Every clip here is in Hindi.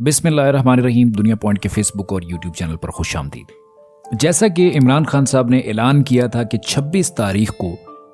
बिस्मिल्लाहिर्रहमानिर्रहीम। दुनिया पॉइंट के फेसबुक और यूट्यूब चैनल पर खुशामदीद। जैसा कि इमरान खान साहब ने ऐलान किया था कि 26 तारीख को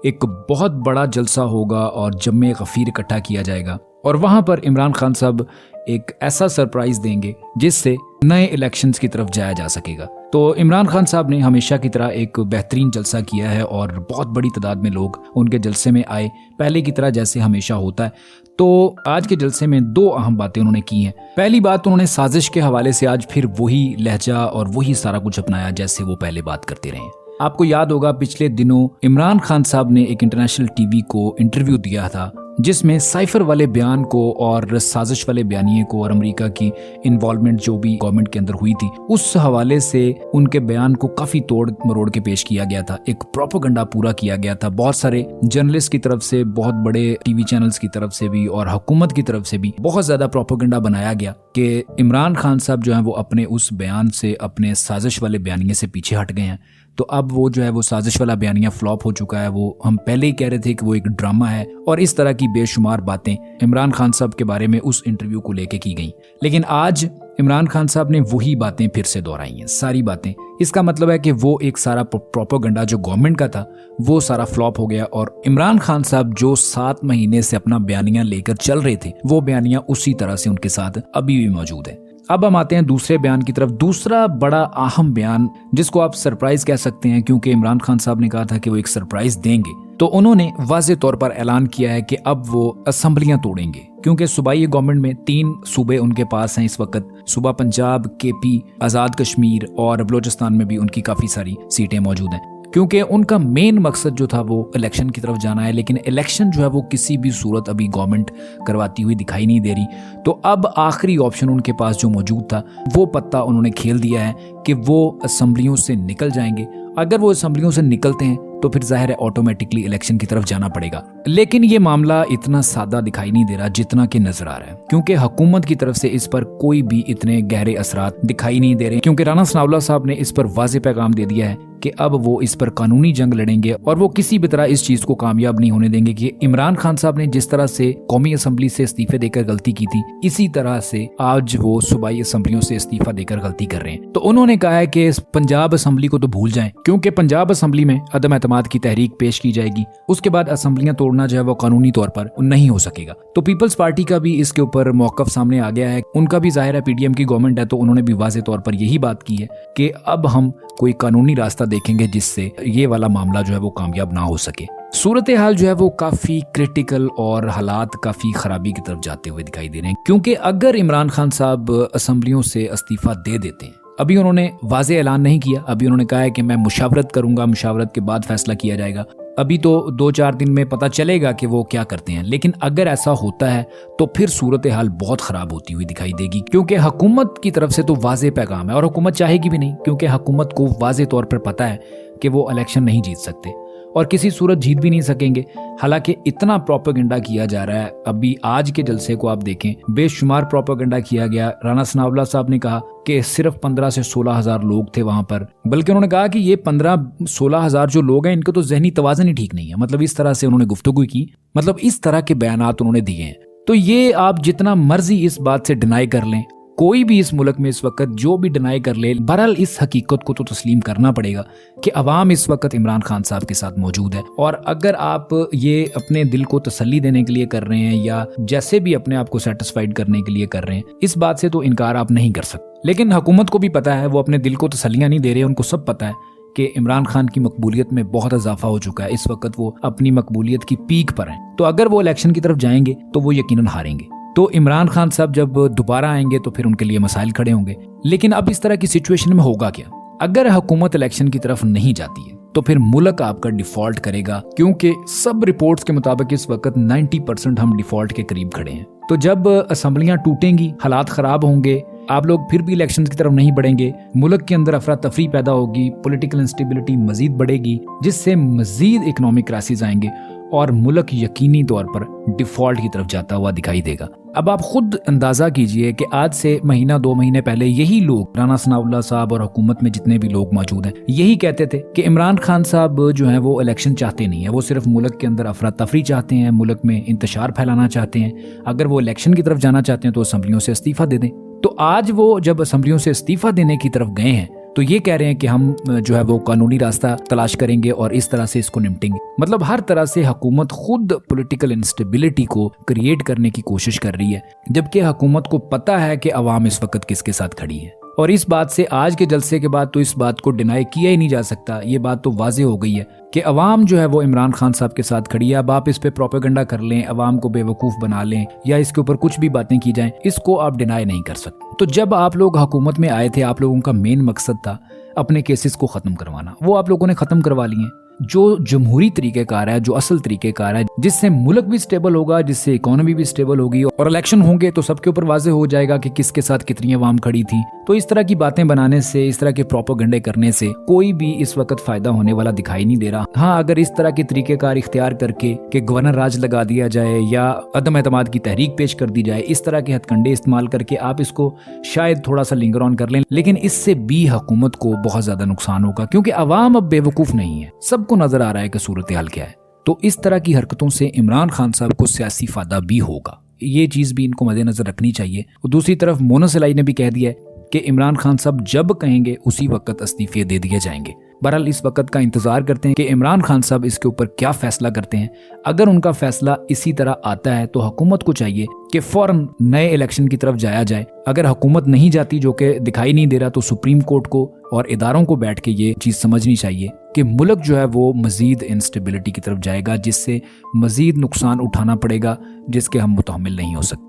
एक बहुत बड़ा जलसा होगा और जम्मे गफ़ीर इकट्ठा किया जाएगा और वहाँ पर इमरान खान साहब एक ऐसा सरप्राइज़ देंगे जिससे नए इलेक्शंस की तरफ जाया जा सकेगा। तो इमरान खान साहब ने हमेशा की तरह एक बेहतरीन जलसा किया है और बहुत बड़ी तादाद में लोग उनके जलसे में आए, पहले की तरह जैसे हमेशा होता है। तो आज के जलसे में दो अहम बातें उन्होंने की हैं। पहली बात, उन्होंने साजिश के हवाले से आज फिर वही लहजा और वही सारा कुछ अपनाया जैसे वो पहले बात करते रहे। आपको याद होगा पिछले दिनों इमरान खान साहब ने एक इंटरनेशनल टीवी को इंटरव्यू दिया था जिसमें साइफर वाले बयान को और साजिश वाले बयानिए को और अमेरिका की इन्वॉल्वमेंट जो भी गवर्नमेंट के अंदर हुई थी उस हवाले से उनके बयान को काफी तोड़ मरोड़ के पेश किया गया था। एक प्रोपेगेंडा पूरा किया गया था, बहुत सारे जर्नलिस्ट की तरफ से, बहुत बड़े टीवी चैनल्स की तरफ से भी और हुकूमत की तरफ से भी बहुत ज्यादा प्रोपेगेंडा बनाया गया कि इमरान खान साहब जो है वो अपने उस बयान से, अपने साजिश वाले बयानिए से पीछे हट गए हैं। तो अब वो जो है वो साजिश वाला बयानिया फ्लॉप हो चुका है। वो हम पहले ही कह रहे थे कि वो एक ड्रामा है और इस तरह की बेशुमार बातें इमरान खान साहब के बारे में उस इंटरव्यू को लेके की गई। लेकिन आज इमरान खान साहब ने वही बातें फिर से दोहराई हैं, सारी बातें। इसका मतलब है कि वो एक सारा प्रोपेगेंडा जो गवर्नमेंट का था वो सारा फ्लॉप हो गया और इमरान खान साहब जो 7 महीने से अपना बयानिया लेकर चल रहे थे वो बयानिया उसी तरह से उनके साथ अभी भी मौजूद है। अब हम आते हैं दूसरे बयान की तरफ। दूसरा बड़ा अहम बयान जिसको आप सरप्राइज कह सकते हैं, क्योंकि इमरान खान साहब ने कहा था कि वो एक सरप्राइज देंगे, तो उन्होंने वाज़े तौर पर ऐलान किया है कि अब वो असेंबलियां तोड़ेंगे। क्योंकि सूबाई गवर्नमेंट में 3 सूबे उनके पास हैं इस वक्त, सूबा पंजाब, केपी, आज़ाद कश्मीर और बलोचिस्तान में भी उनकी काफ़ी सारी सीटें मौजूद हैं। क्योंकि उनका मेन मकसद जो था वो इलेक्शन की तरफ जाना है, लेकिन इलेक्शन जो है वो किसी भी सूरत अभी गवर्नमेंट करवाती हुई दिखाई नहीं दे रही। तो अब आखिरी ऑप्शन उनके पास जो मौजूद था वो पत्ता उन्होंने खेल दिया है कि वो असेंबलियों से निकल जाएंगे। अगर वो असेंबलियों से निकलते हैं तो फिर जाहिर है ऑटोमेटिकली इलेक्शन की तरफ जाना पड़ेगा। लेकिन ये मामला इतना सादा दिखाई नहीं दे रहा जितना कि नजर आ रहा है, क्योंकि हुकूमत की तरफ से इस पर कोई भी इतने गहरे असरात दिखाई नहीं दे रहे। क्योंकि राना सनाउल्लाह साहब ने इस पर वाज़ेह पैगाम दे दिया है कि अब वो इस पर कानूनी जंग लड़ेंगे और वो किसी भी तरह इस चीज को कामयाब नहीं होने देंगे कि इमरान खान साहब ने जिस तरह से कौमी असम्बली से इस्तीफे देकर गलती की थी, इसी तरह से आज वो सूबाई असम्बलियों से इस्तीफा देकर गलती कर रहे हैं। तो उन्होंने कहा है कि पंजाब असम्बली को तो भूल जाएं, क्योंकि पंजाब असम्बली में अदम एतमाद की तहरीक पेश की जाएगी। उसके बाद असम्बलियां तोड़ना जो है वो कानूनी तौर पर नहीं हो सकेगा। तो पीपल्स पार्टी का भी इसके ऊपर मौकफ सामने आ गया है। उनका भी जाहिर है पीडीएम की गवर्नमेंट है, तो उन्होंने भी वाज़ेह तौर पर यही बात की है कि अब हम कोई कानूनी रास्ता देखेंगे जिससे ये वाला मामला जो है वो कामयाब ना हो सके। सूरत हाल जो है वो काफी क्रिटिकल और हालात काफी खराबी की तरफ जाते हुए दिखाई दे रहे हैं। क्योंकि अगर इमरान खान साहब असेंबलियों से इस्तीफा दे देते हैं, अभी उन्होंने वाज़ेह ऐलान नहीं किया, अभी उन्होंने कहा है कि मैं मुशावरत करूंगा, मुशावरत के बाद फैसला किया जाएगा। अभी तो 2-4 दिन में पता चलेगा कि वो क्या करते हैं। लेकिन अगर ऐसा होता है तो फिर सूरत हाल बहुत खराब होती हुई दिखाई देगी, क्योंकि हुकूमत की तरफ से तो वाज़ेह पैगाम है और हुकूमत चाहेगी भी नहीं, क्योंकि हुकूमत को वाज़ेह तौर पर पता है कि वो इलेक्शन नहीं जीत सकते और किसी सूरत जीत भी नहीं सकेंगे। हालांकि इतना प्रोपेगेंडा किया जा रहा है, अभी आज के जलसे को आप देखें, बेशुमार प्रोपेगेंडा किया गया। राना सनाउल्लाह साहब ने कहा कि सिर्फ 15 से 16 हजार लोग थे वहां पर, बल्कि उन्होंने कहा कि ये 15-16 हजार जो लोग हैं इनका तो जहनी तवाज़ुन ही ठीक नहीं है। मतलब इस तरह से उन्होंने गुफ्तगू की, मतलब इस तरह के बयानात उन्होंने दिए हैं। तो ये आप जितना मर्जी इस बात से डिनाई कर लें, कोई भी इस मुल्क में इस वक्त जो भी डिनाई कर ले, बहरहाल इस हकीकत को तो तस्लीम करना पड़ेगा कि अवाम इस वक्त इमरान खान साहब के साथ मौजूद है। और अगर आप ये अपने दिल को तसल्ली देने के लिए कर रहे हैं या जैसे भी अपने आप को सेटिस्फाइड करने के लिए कर रहे हैं, इस बात से तो इनकार आप नहीं कर सकते। लेकिन हुकूमत को भी पता है, वो अपने दिल को तसल्लियां नहीं दे रहे, उनको सब पता है कि इमरान खान की मकबूलियत में बहुत इजाफा हो चुका है। इस वक्त वो अपनी मकबूलियत की पीक पर हैं। तो अगर वो इलेक्शन की तरफ जाएंगे तो वो यकीनन हारेंगे। तो इमरान खान साहब जब दोबारा आएंगे तो फिर उनके लिए मसाइल खड़े होंगे। लेकिन अब इस तरह की सिचुएशन में होगा क्या? अगर हुकूमत इलेक्शन की तरफ नहीं जाती है तो फिर मुल्क आपका डिफॉल्ट करेगा, क्योंकि सब रिपोर्ट्स के मुताबिक इस वक्त 90% हम डिफॉल्ट के करीब खड़े हैं। तो जब असेंबलियां टूटेंगी, हालात खराब होंगे, आप लोग फिर भी इलेक्शन की तरफ नहीं बढ़ेंगे, मुल्क के अंदर अफरा तफरी पैदा होगी, पॉलिटिकल इंस्टेबिलिटी मजीद बढ़ेगी, जिससे मजीद इकोनॉमिक क्राइसिस आएंगे और मुल्क यकीनी तौर पर डिफॉल्ट की तरफ जाता हुआ दिखाई देगा। अब आप खुद अंदाजा कीजिए कि आज से महीना 2 महीने पहले यही लोग, राना सनाउल्लाह साहब और हुकूमत में जितने भी लोग मौजूद हैं, यही कहते थे कि इमरान खान साहब जो है वो इलेक्शन चाहते नहीं है, वो सिर्फ मुल्क के अंदर अफरा तफरी चाहते हैं, मुल्क में इंतशार फैलाना चाहते हैं। अगर वो इलेक्शन की तरफ जाना चाहते हैं तो असेंबलियों से इस्तीफा दे दें। तो आज वो जब असम्बलियों से इस्तीफा देने की तरफ गए हैं तो ये कह रहे हैं कि हम जो है वो कानूनी रास्ता तलाश करेंगे और इस तरह से इसको निपटेंगे। मतलब हर तरह से हुकूमत खुद पॉलिटिकल इंस्टेबिलिटी को क्रिएट करने की कोशिश कर रही है, जबकि हुकूमत को पता है कि अवाम इस वक्त किसके साथ खड़ी है। और इस बात से आज के जलसे के बाद तो इस बात को डिनाई किया ही नहीं जा सकता। ये बात तो वाजे हो गई है कि अवाम जो है वो इमरान खान साहब के साथ खड़ी है। अब आप इस पे प्रोपेगेंडा कर लें, अवाम को बेवकूफ़ बना लें या इसके ऊपर कुछ भी बातें की जाएं, इसको आप डिनाई नहीं कर सकते। तो जब आप लोग हुकूमत में आए थे, आप लोगों का मेन मकसद था अपने केसेस को ख़त्म करवाना। वो आप लोगों ने ख़त्म करवा लिए। जो जमहूरी तरीक़ेकार है, जो असल तरीक़ेकार है, जिससे मुल्क भी स्टेबल होगा, जिससे इकोनॉमी भी स्टेबल होगी और इलेक्शन होंगे तो सबके ऊपर वाजे हो जाएगा कि किसके साथ कितनी अवाम खड़ी थी। तो इस तरह की बातें बनाने से, इस तरह के प्रोपेगेंडे करने से कोई भी इस वक्त फ़ायदा होने वाला दिखाई नहीं दे रहा। हाँ, अगर इस तरह के तरीक़ेकार इख्तियार करके कि गवर्नर राज लगा दिया जाए या अदम एतमाद की तहरीक पेश कर दी जाए, इस तरह के हथकंडे इस्तेमाल करके आप इसको शायद थोड़ा सा लिंगर ऑन कर लें, लेकिन इससे भी हुकूमत को बहुत ज़्यादा नुकसान होगा, क्योंकि अवाम अब बेवकूफ़ नहीं है, सबको नजर आ रहा है कि सूरत हाल क्या है। तो इस तरह की हरकतों से इमरान खान साहब को सियासी फायदा भी होगा, ये चीज़ भी इनको मद्देनजर रखनी चाहिए। और दूसरी तरफ मोनस इलाही ने भी कह दिया है कि इमरान खान साहब जब कहेंगे उसी वक्त इस्तीफे दे दिए जाएंगे। बहरहाल इस वक्त का इंतजार करते हैं कि इमरान खान साहब इसके ऊपर क्या फैसला करते हैं। अगर उनका फैसला इसी तरह आता है तो हुकूमत को चाहिए कि फौरन नए इलेक्शन की तरफ जाया जाए। अगर हुकूमत नहीं जाती, जो कि दिखाई नहीं दे रहा, तो सुप्रीम कोर्ट को और इदारों को बैठ के ये चीज़ समझनी चाहिए कि मुल्क जो है वो मज़ीद इंस्टेबिलिटी की तरफ जाएगा, जिससे मज़ीद नुकसान उठाना पड़ेगा, जिसके हम मुतहम्मिल नहीं हो सकते।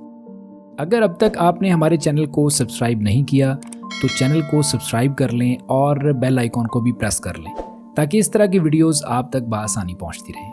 अगर अब तक आपने हमारे चैनल को सब्सक्राइब नहीं किया तो चैनल को सब्सक्राइब कर लें और बेल आइकॉन को भी प्रेस कर लें, ताकि इस तरह की वीडियोस आप तक बआसानी पहुंचती रहें।